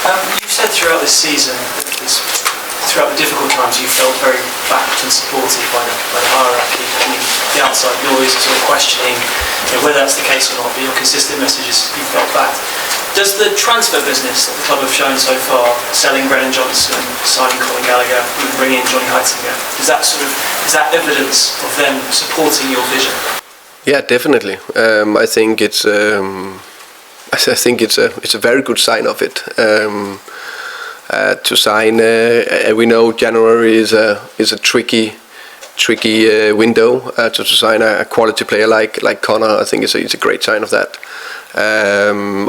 You've said throughout this season, throughout the difficult times, you felt very backed and supported by the hierarchy. I mean, the outside noise is sort of questioning whether that's the case or not, but your consistent message is you felt backed. Does the transfer business that the club have shown so far, selling Brennan Johnson, signing Colin Gallagher, even bringing in Johnny Heitzinger, is that evidence of them supporting your vision? Yeah, definitely. I think it's a very good sign of it. To sign, we know January is a tricky window to sign a quality player like Connor. I think it's a great sign of that.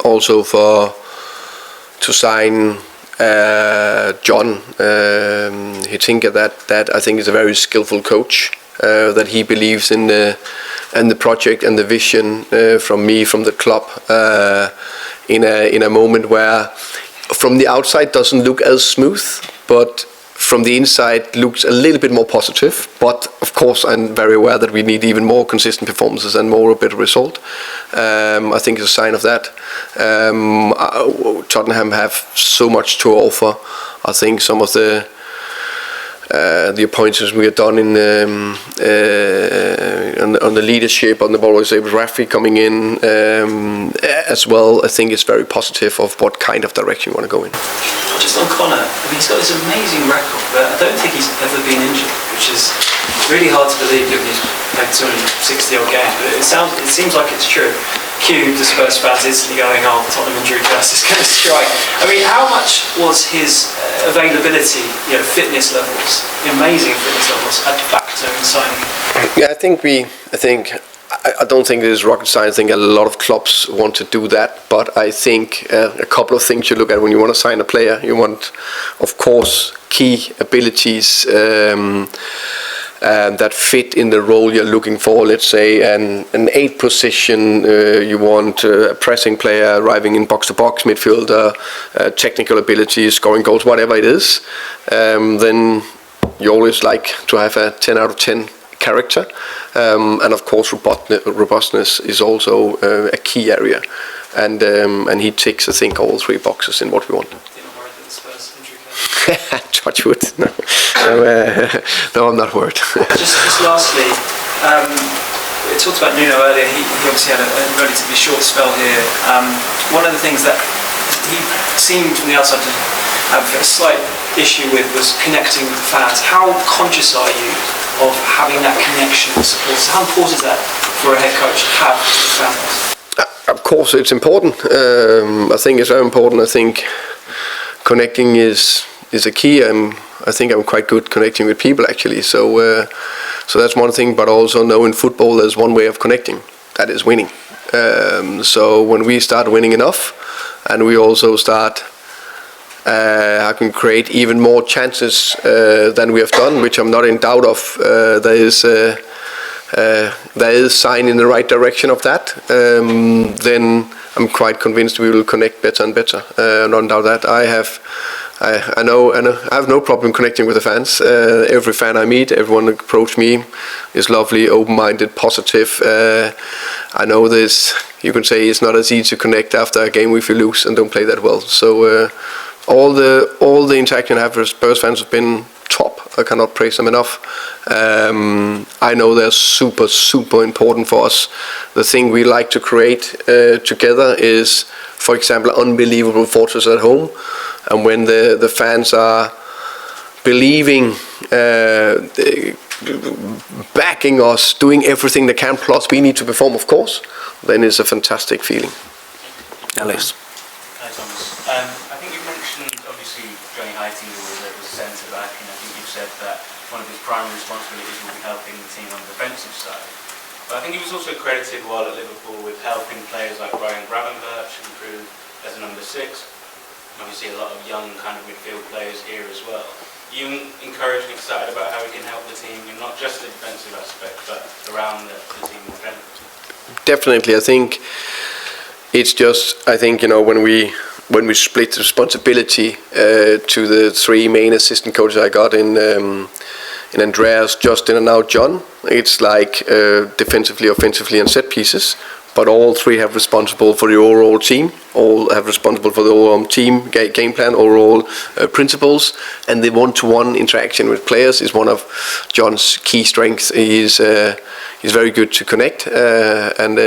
Also to sign John Heitzinger, that I think is a very skillful coach. That he believes in the project and the vision from the club in a moment where from the outside doesn't look as smooth, but from the inside looks a little bit more positive. But of course I'm very aware that we need even more consistent performances and a better result. I think it's a sign of that. Tottenham have so much to offer. I think some of the appointments we have done on the leadership, on the ball, with Rafi coming in as well, I think it's very positive of what kind of direction you want to go in. Just on Connor, he's got this amazing record, but I don't think he's ever been injured, which is really hard to believe given he's played 260 odd games, but it seems like it's true. Cue the Spurs fans instantly going, the Tottenham injury curse is going to strike. I mean, how much was his availability, fitness levels, amazing fitness levels, a factor in signing? Yeah, I don't think it is rocket science. I think a lot of clubs want to do that, but I think a couple of things you look at when you want to sign a player. You want, of course, key abilities that fit in the role you're looking for. Let's say an 8 position, you want a pressing player, arriving in box-to-box midfielder, technical abilities, scoring goals, whatever it is. Then you always like to have a 10 out of 10 character, and of course robustness is also a key area, and he ticks, I think, all 3 boxes in what we want. Touch wood. No, I'm not worried. just lastly, we talked about Nuno earlier. He obviously had a relatively short spell here. One of the things that he seemed from the outside to have a slight issue with was connecting with the fans. How conscious are you of having that connection with supporters? How important is that for a head coach to have with fans? Of course, it's important. I think it's very important. I think connecting is a key. I think I'm quite good connecting with people, actually. So that's one thing. But also know in football there's one way of connecting. That is winning. So when we start winning enough, and we also start I can create even more chances than we have done, which I'm not in doubt of. There is sign in the right direction of that. Then I'm quite convinced we will connect better and better. Not doubt that. I have no problem connecting with the fans. Every fan I meet, everyone that approach me is lovely, open-minded, positive. I know this. You can say it's not as easy to connect after a game if you lose and don't play that well. So all the interaction I have with Spurs fans have been top. I cannot praise them enough. I know they're super, super important for us. The thing we like to create together is, for example, unbelievable fortress at home. And when the fans are believing, backing us, doing everything they can, plus we need to perform, of course, then it's a fantastic feeling. Alice. Hi, Thomas. I think you mentioned, obviously, Johnny Heitzinger was centre-back, and I think you've said that one of his primary responsibilities will be helping the team on the defensive side. But I think he was also credited while at Liverpool with helping players like Ryan Gravenberch improve as a number 6. Obviously a lot of young kind of midfield players here as well. You encouraged and excited about how he can help the team in not just the defensive aspect, but around the team more generally? Definitely. I think it's just, when we split the responsibility to the 3 main assistant coaches I got in Andreas, Justin and now John, it's like defensively, offensively and set pieces. but all three have responsible for the overall team, all have responsible for the overall team game plan, overall principles, and the one-to-one interaction with players is one of John's key strengths. He's very good to connect, and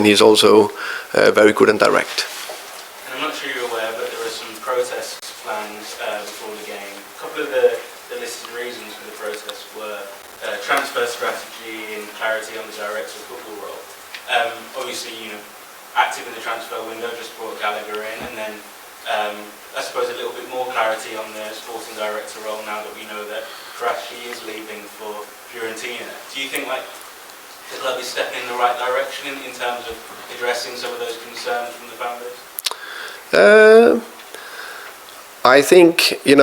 he's also very good and direct. And I'm not sure you're aware, but there are some protests planned before the game. A couple of the listed reasons for the protests were transfer strategy and clarity on the director of football role. Obviously, active in the transfer window, just brought Gallagher in, and then I suppose a little bit more clarity on the sporting director role now that we know that Pragmatic is leaving for Fiorentina. Do you think the club is stepping in the right direction in terms of addressing some of those concerns from the fan base? I think, in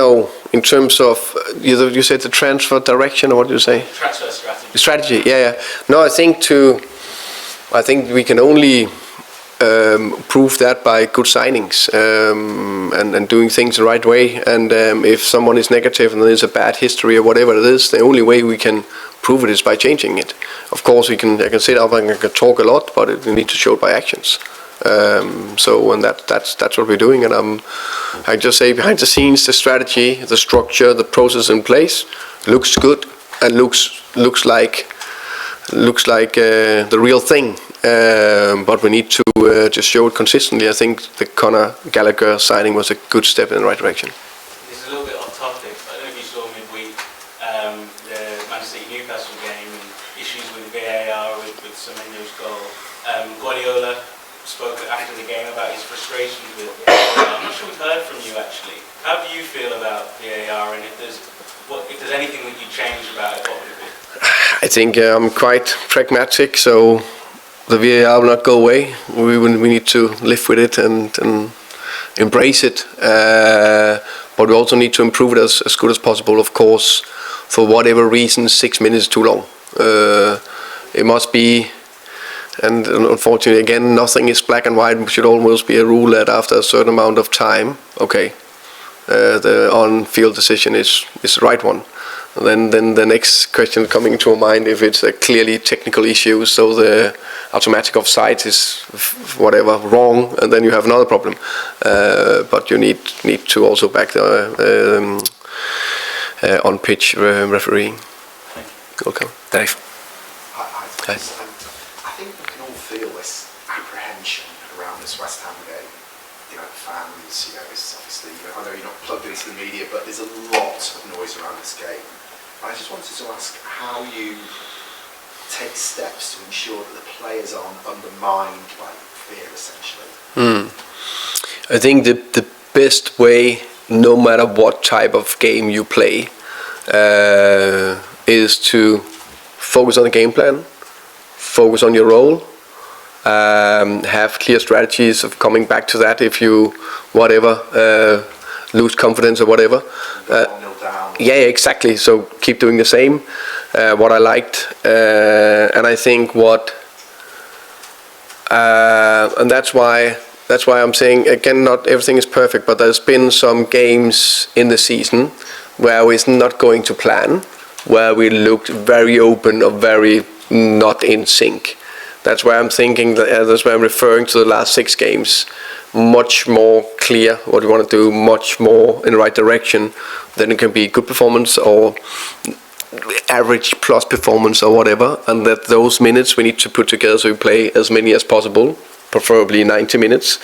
terms of, you said the transfer direction, or what did you say? Transfer strategy. Strategy, yeah. No, I think we can only prove that by good signings and doing things the right way. And if someone is negative and there's a bad history or whatever it is, the only way we can prove it is by changing it. Of course, I can sit up and I can talk a lot, but we need to show it by actions. And that's what we're doing. And I just say behind the scenes, the strategy, the structure, the process in place looks good and looks like the real thing. But we need to just show it consistently. I think the Conor Gallagher signing was a good step in the right direction. This is a little bit off topic. I don't know if you saw midweek the Manchester City Newcastle game and issues with VAR with Semenyo's goal. Guardiola spoke after the game about his frustrations with VAR. I'm not sure we've heard from you actually. How do you feel about VAR, and if there's anything that you change about it, what would it be? I think I'm quite pragmatic, so the VAR will not go away. We need to live with it and embrace it. But we also need to improve it as good as possible. Of course, for whatever reason, 6 minutes is too long. It must be, and unfortunately, again, nothing is black and white. It should almost be a rule that after a certain amount of time, the on-field decision is the right one. Then the next question coming to mind, if it's a clearly technical issue, so the automatic offside is whatever wrong, and then you have another problem. But you need to also back the on-pitch refereeing. Welcome, Dave. Hi. I think we can all feel this apprehension around this West Ham game. Fans, it's obviously, I know you're not plugged into the media, but there's a lot of noise around this game. I just wanted to ask how you take steps to ensure that the players aren't undermined by fear, essentially. I think the best way, no matter what type of game you play, is to focus on the game plan, focus on your role, have clear strategies of coming back to that if you, lose confidence or whatever. Yeah, exactly. So keep doing the same. What I liked, and I think and that's why I'm saying again, not everything is perfect, but there's been some games in the season where it's not going to plan, where we looked very open or very not in sync. That's why I'm thinking that's why I'm referring to the last 6 games. Much more clear what we want to do, much more in the right direction. Then it can be good performance or average plus performance or whatever. And that those minutes we need to put together so we play as many as possible, preferably 90 minutes.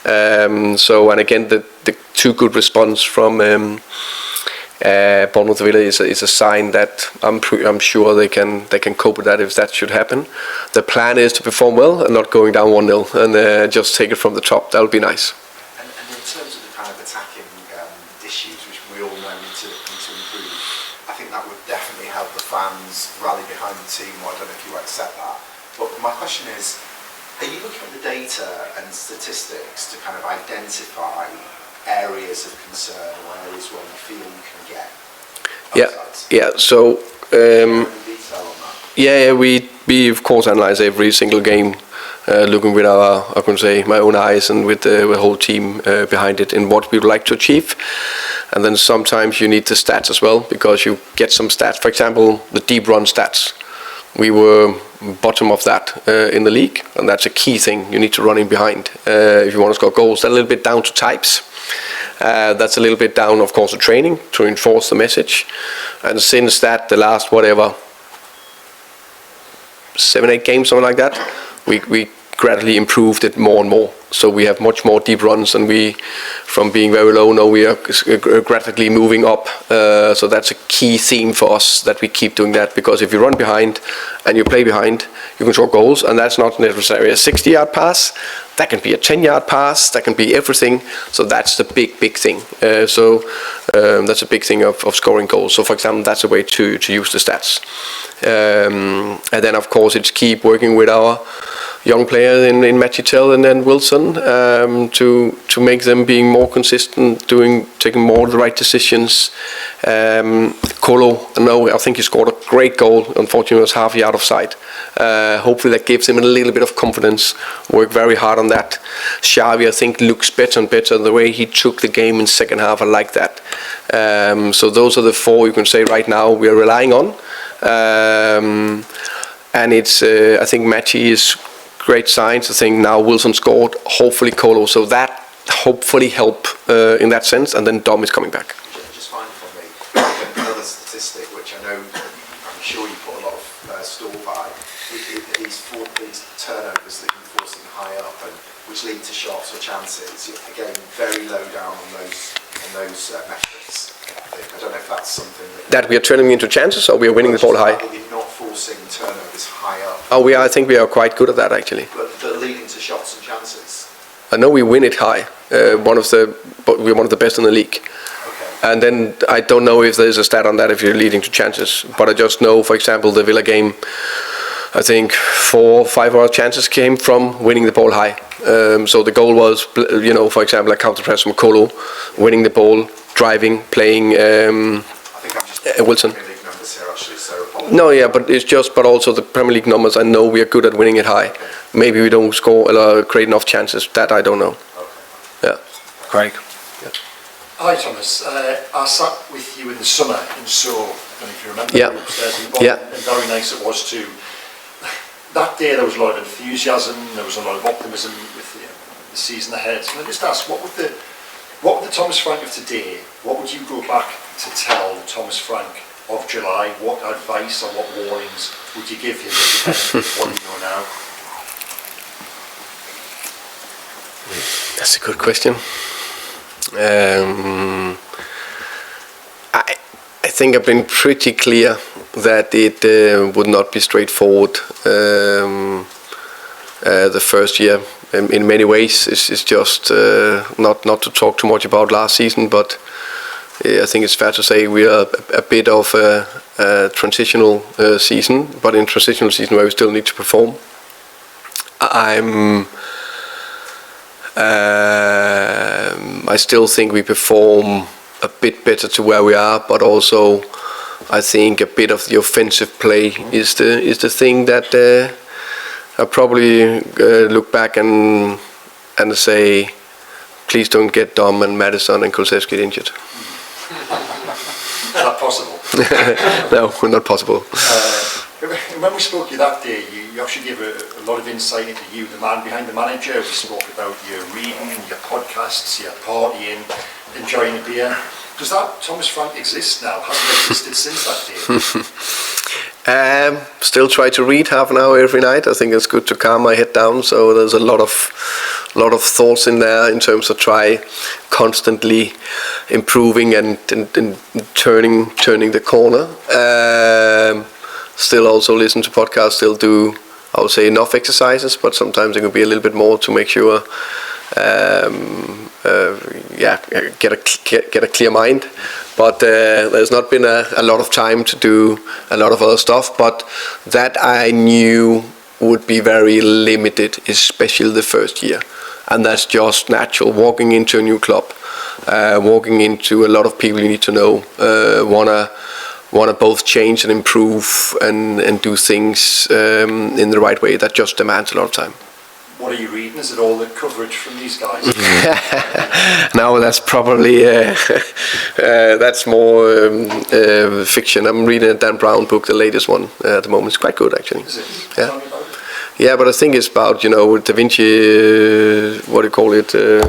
And again, the 2 good response from Bournemouth Villa is a sign that I'm sure they can cope with that if that should happen. The plan is to perform well and not going down 1-0 and just take it from the top. That would be nice. And in terms of the kind of attacking issues which we all know need to improve, I think that would definitely help the fans rally behind the team. Well, I don't know if you accept that, but my question is, are you looking at the data and statistics to kind of identify areas of concern or areas where you feel you can get upsides? Yeah. So we of course analyze every single game, looking with my own eyes and with the whole team behind it in what we would like to achieve. And then sometimes you need the stats as well, because you get some stats. For example, the deep run stats. We were bottom of that in the league, and that's a key thing. You need to run in behind if you want to score goals. That's a little bit down to types. That's a little bit down, of course, to training to enforce the message. And since that, the last 7-8 games, something like that, we gradually improved it more and more. So we have much more deep runs, and from being very low, now we are gradually moving up. So that's a key theme for us, that we keep doing that, because if you run behind and you play behind, you can score goals, and that's not necessarily a 60-yard pass. That can be a 10-yard pass. That can be everything. So that's the big thing. That's a big thing of scoring goals. So for example, that's a way to use the stats. And then of course it's keep working with our young players in Machitel and then Wilson to make them being more consistent, taking more of the right decisions. Kolo, I think he scored a great goal. Unfortunately, it was half a yard offside. Hopefully that gives him a little bit of confidence. Work very hard on that. Xavi, I think, looks better and better. The way he took the game in second half, I like that. So those are the 4 you can say right now we are relying on. And it's I think Machi is great signs. I think now Wilson scored, hopefully Kolo, so that hopefully help in that sense, and then Dom is coming back. Just finally from me, another statistic which I know I'm sure you put a lot of store by, these turnovers that you force them high up and which lead to shots or chances. You're again very low down on those metrics. I don't know if that's something that we are turning into chances, or we are winning the ball high. You're not forcing turnovers high up. Oh, I think we are quite good at that actually. But leading to shots and chances. I know we win it high. We're one of the best in the league. Okay. And then I don't know if there's a stat on that if you're leading to chances. But I just know, for example, the Villa game, I think 4 or 5 of our chances came from winning the ball high. So the goal was, for example, a counter press from Kolo, winning the ball, driving, playing I think I'm just Wilson. Premier League numbers here actually, so No, yeah, but also the Premier League numbers. I know we are good at winning it high. Maybe we don't create enough chances. That I don't know. Okay. Yeah. Craig. Yeah. Hi Thomas. I sat with you in the summer in Seoul. I don't know if you remember. Yeah. Upstairs in Yeah. And very nice it was too. That day there was a lot of enthusiasm. There was a lot of optimism with the season ahead. So I just ask, what would the Thomas Frank of today? What would you go back to tell the Thomas Frank of July? What advice or what warnings would you give him with what you know now? That's a good question. I think I've been pretty clear that it would not be straightforward. The first year, in many ways, is just not to talk too much about last season, but I think it's fair to say we are a bit of a transitional season, but in transitional season where we still need to perform. I still think we perform a bit better to where we are, but also I think a bit of the offensive play is the thing that I probably look back and say, please don't get Dom and Madison and Kulusevski injured. Is that possible? No, not possible. When we spoke to you that day, you actually gave a lot of insight into you, the man behind the manager. We spoke about your reading, your podcasts, your partying, enjoying a beer. Does that Thomas Frank exist now? Has it existed since that day? Still try to read half an hour every night. I think it's good to calm my head down. So there's a lot of thoughts in there in terms of try constantly improving and turning the corner. Still also listen to podcasts. Still do, I would say, enough exercises, but sometimes it could be a little bit more to make sure. Get a clear mind, but there's not been a lot of time to do a lot of other stuff, but that I knew would be very limited, especially the first year, and that's just natural. Walking into a new club, walking into a lot of people you need to know, wanna both change and improve and do things in the right way. That just demands a lot of time. what are you reading? Is it all the coverage from these guys? No, that's probably that's more fiction. I'm reading a Dan Brown book, the latest one at the moment. It's quite good, actually. Is it? Yeah. Tell me about it. Yeah, but I think it's about, Da Vinci, what do you call it? Da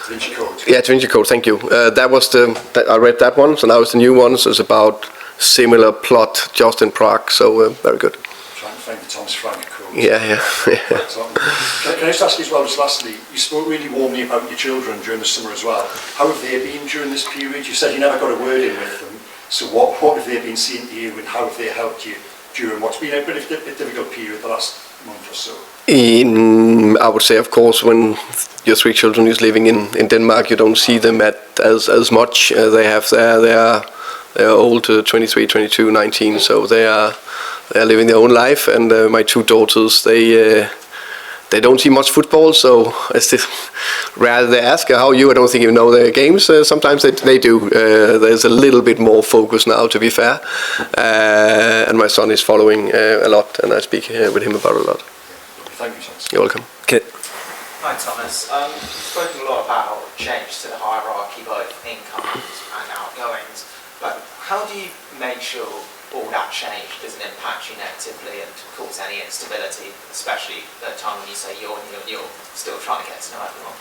Vinci Code. Yeah, Da Vinci Code, thank you. That was I read that one, so now it's the new one, so it's about similar plot, just in Prague, so very good. Trying to find the Thomas Frank code. Yeah. Can I just ask you as well, just lastly, you spoke really warmly about your children during the summer as well. How have they been during this period? You said you never got a word in with them, so what have they been saying to you, and how have they helped you during what's been a bit of a difficult period the last month or so? I would say, of course, when your three children is living in Denmark, you don't see them as much. They are old, 23, 22, 19, so they are living their own life. And my two daughters, they don't see much football, so it's rather they ask how are you. I don't think you know their games. Sometimes they do. There's a little bit more focus now, to be fair. And my son is following a lot, and I speak with him about it a lot. Thank you, Thomas. You're welcome. Okay. Hi Thomas, you've spoken a lot about change to the hierarchy, both incomings and outgoings, but how do you make sure all that change doesn't impact you negatively and cause any instability, especially at a time when you say you're still trying to get to know everyone?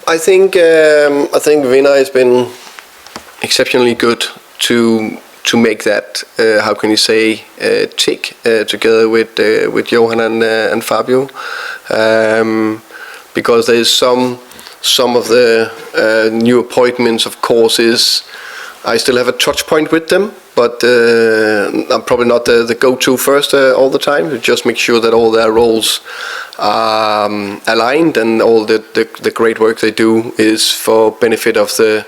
I think Vinay has been exceptionally good to make that how can you say tick together with Johan and Fabio, because there is some of the new appointments, of course, is I still have a touch point with them, but I'm probably not the go-to first all the time. Just make sure that all their roles are aligned, and all the great work they do is for benefit of the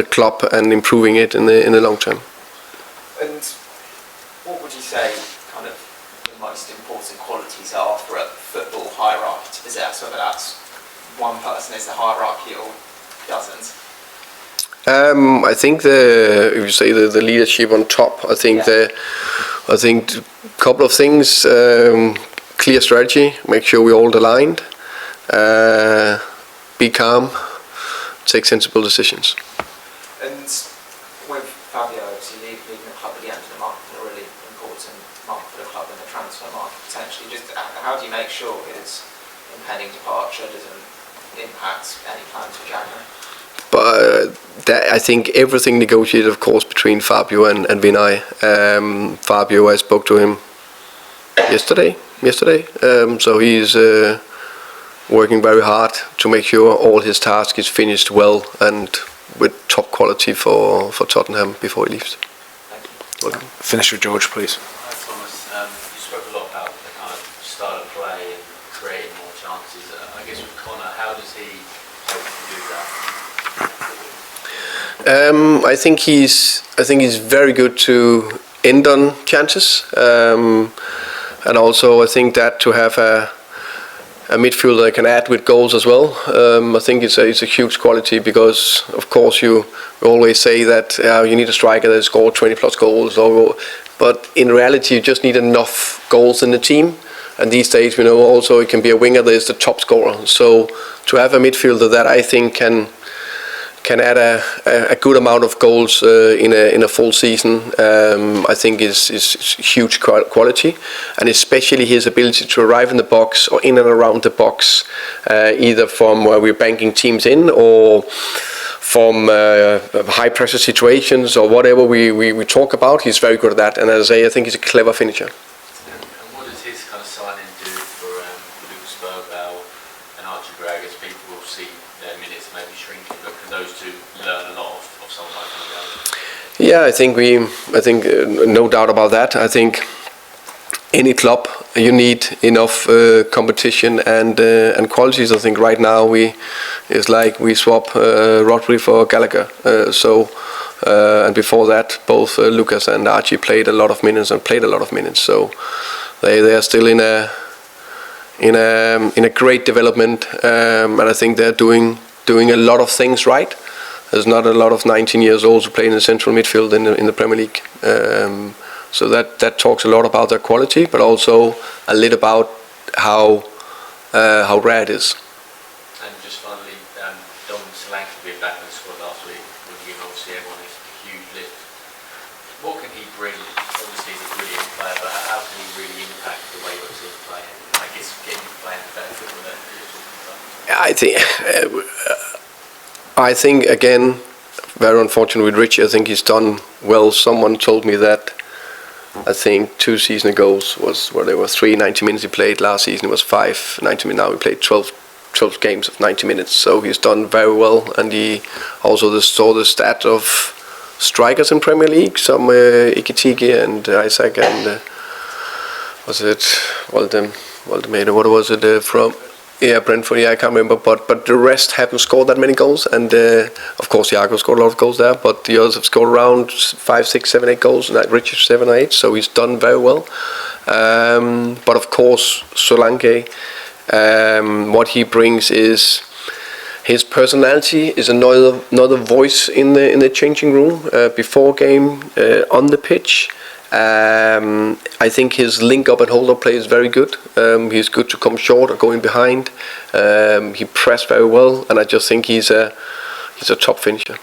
club and improving it in the long term. And what would you say kind of the most important qualities are for a football hierarchy to possess, whether that's one person is the hierarchy or doesn't? I think if you say the leadership on top, I think a couple of things: clear strategy, make sure we're all aligned, be calm, take sensible decisions. And with Fabio obviously leaving the club at the end of the month, a really important month for the club in the transfer market potentially, just how do you make sure his impending departure doesn't impact any plans for January? But I think everything negotiated, of course, between Fabio and Vinay. Fabio, I spoke to him yesterday. So he's working very hard to make sure all his task is finished well and with top quality for Tottenham before he leaves. Thank you. Welcome. Finish with George, please. Hi Thomas, you spoke a lot about the kind of style of play and creating more chances. I guess with Connor, how does he help you do that? I think he's very good to end on chances, and also I think that to have a midfielder that can add with goals as well. I think it's a huge quality, because of course you always say that you need a striker that score 20 plus goals, but in reality you just need enough goals in the team. And these days, also it can be a winger that is the top scorer. So to have a midfielder that I think can add a good amount of goals in a full season, I think is huge quality, and especially his ability to arrive in the box or in and around the box, either from where we're banking teams in or from high pressure situations or whatever we talk about. He's very good at that, and as I say, I think he's a clever finisher. And what does his kind of signing do for Luke Spurgall and Archie Gregg, as people will see their minutes maybe shrinking, but can those two learn a lot of someone like him? Yeah, I think no doubt about that. I think any club you need enough competition and qualities. I think right now it's like we swap Rodri for Gallagher. And before that, both Lucas and Archie played a lot of minutes. So they are still in a great development, and I think they're doing a lot of things right. There's not a lot of 19 years olds who play in the central midfield in the Premier League. So that talks a lot about their quality, but also a little about how rare it is. And just finally, Dom Solanke being back in the squad last week, would give obviously everyone a huge lift. What can he bring? Obviously he's a brilliant player, but how can he really impact the way your team play? And I guess getting you playing better football that you're talking about. I think again, very unfortunate with Richie. I think he's done well. Someone told me that. I think 2 seasons ago was where there were 3 90 minutes he played. Last season it was 5 90 minutes. Now he played 12 games of 90 minutes. So he's done very well. And he also saw the stat of strikers in Premier League. Some Ikitiki and Isaac and was it Waldemade? What was it from? Yeah, Brentford. Yeah, I can't remember. But the rest haven't scored that many goals. And of course, Iago scored a lot of goals there. But the others have scored around 5, 6, 7, 8 goals. And Richard 7 or 8. So he's done very well. But of course, Solanke, what he brings is his personality. Is another voice in the changing room before game, on the pitch. I think his link up and hold up play is very good. He's good to come short or going behind. He pressed very well, and I just think he's a top finisher.